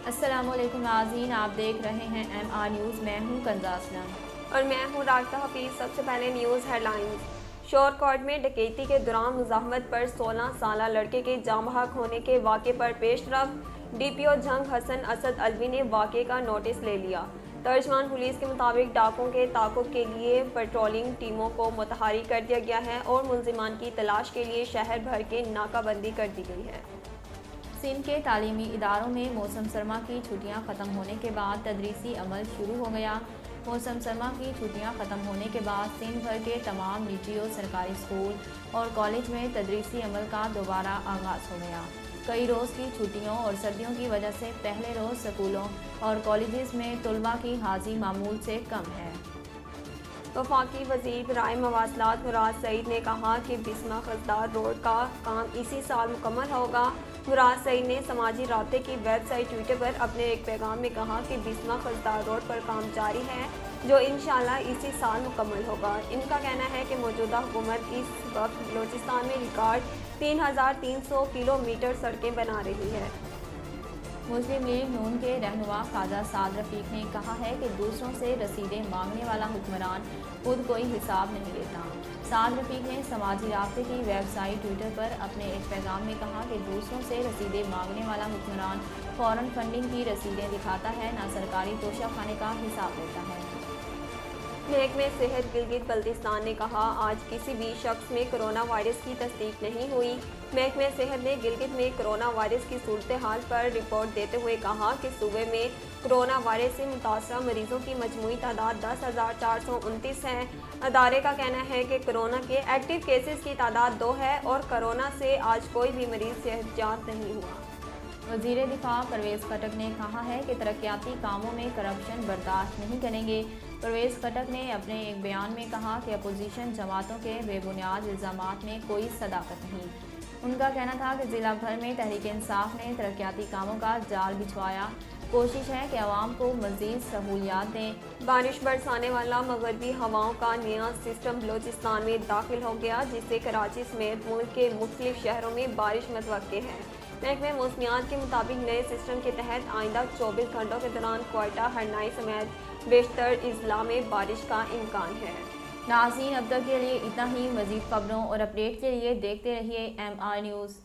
السلام علیکم ناظرین، آپ دیکھ رہے ہیں ایم آر نیوز۔ میں ہوں کنزا اسلم اور میں ہوں راکتہ حفیظ۔ سب سے پہلے نیوز ہیڈ لائنز۔ شور کوٹ میں ڈکیتی کے دوران مزاحمت پر 16 سالہ لڑکے کے جاں بحق ہونے کے واقعے پر پیش رفت۔ ڈی پی او جنگ حسن اسد علوی نے واقعے کا نوٹس لے لیا۔ ترجمان پولیس کے مطابق ڈاکوں کے تعاقب کے لیے پیٹرولنگ ٹیموں کو متحرک کر دیا گیا ہے اور ملزمان کی تلاش کے لیے شہر بھر کے ناکہ بندی کر دی گئی ہے۔ سندھ کے تعلیمی اداروں میں موسم سرما کی چھٹیاں ختم ہونے کے بعد تدریسی عمل شروع ہو گیا۔ موسم سرما کی چھٹیاں ختم ہونے کے بعد سندھ بھر کے تمام نجی و سرکاری اسکول اور کالج میں تدریسی عمل کا دوبارہ آغاز ہو گیا۔ کئی روز کی چھٹیوں اور سردیوں کی وجہ سے پہلے روز سکولوں اور کالجز میں طلباء کی حاضری معمول سے کم ہے۔ وفاقی وزیر برائے مواصلات مراد سعید نے کہا کہ بسمہ خضدار روڈ کا کام اسی سال مکمل ہوگا۔ مراد سعید نے سماجی رابطے کی ویب سائٹ ٹویٹر پر اپنے ایک پیغام میں کہا کہ بسمہ خضدار روڈ پر کام جاری ہے جو انشاءاللہ اسی سال مکمل ہوگا۔ ان کا کہنا ہے کہ موجودہ حکومت اس وقت بلوچستان میں ریکارڈ 3300 کلومیٹر سڑکیں بنا رہی ہے۔ مسلم لیگ نون کے رہنما خواجہ سعد رفیق نے کہا ہے کہ دوسروں سے رسیدیں مانگنے والا حکمران خود کوئی حساب نہیں لیتا۔ سعد رفیق نے سماجی رابطے کی ویب سائٹ ٹویٹر پر اپنے ایک پیغام میں کہا کہ دوسروں سے رسیدیں مانگنے والا حکمران فوراً فنڈنگ کی رسیدیں دکھاتا ہے، نہ سرکاری توشہ خانے کا حساب لیتا ہے۔ محکمہ صحت گلگت بلتستان نے کہا آج کسی بھی شخص میں کرونا وائرس کی تصدیق نہیں ہوئی۔ محکمہ صحت نے گلگت میں کرونا وائرس کی صورتحال پر رپورٹ دیتے ہوئے کہا کہ صوبے میں کرونا وائرس سے متاثرہ مریضوں کی مجموعی تعداد 10,429 ہے۔ ادارے کا کہنا ہے کہ کرونا کے ایکٹیو کیسز کی تعداد 2 ہے اور کرونا سے آج کوئی بھی مریض صحت یاب نہیں ہوا۔ وزیر دفاع پرویز خٹک نے کہا ہے کہ ترقیاتی کاموں میں کرپشن برداشت نہیں کریں گے۔ پرویز خٹک نے اپنے ایک بیان میں کہا کہ اپوزیشن جماعتوں کے بے بنیاد الزامات میں کوئی صداقت نہیں۔ ان کا کہنا تھا کہ ضلع بھر میں تحریک انصاف نے ترقیاتی کاموں کا جال بچھوایا۔ کوشش ہے کہ عوام کو مزید سہولیات دیں۔ بارش برسانے والا مغربی ہواؤں کا نیا سسٹم بلوچستان میں داخل ہو گیا جس سے کراچی سمیت ملک کے مختلف شہروں میں بارش متوقع ہے۔ محکمہ موسمیات کے مطابق نئے سسٹم کے تحت آئندہ 24 گھنٹوں کے دوران کوئٹہ، ہرنائی سمیت بیشتر اضلاع میں بارش کا امکان ہے۔ ناظرین، اب تک کے لیے اتنا ہی۔ مزید خبروں اور اپڈیٹ کے لیے دیکھتے رہیے ایم آر نیوز۔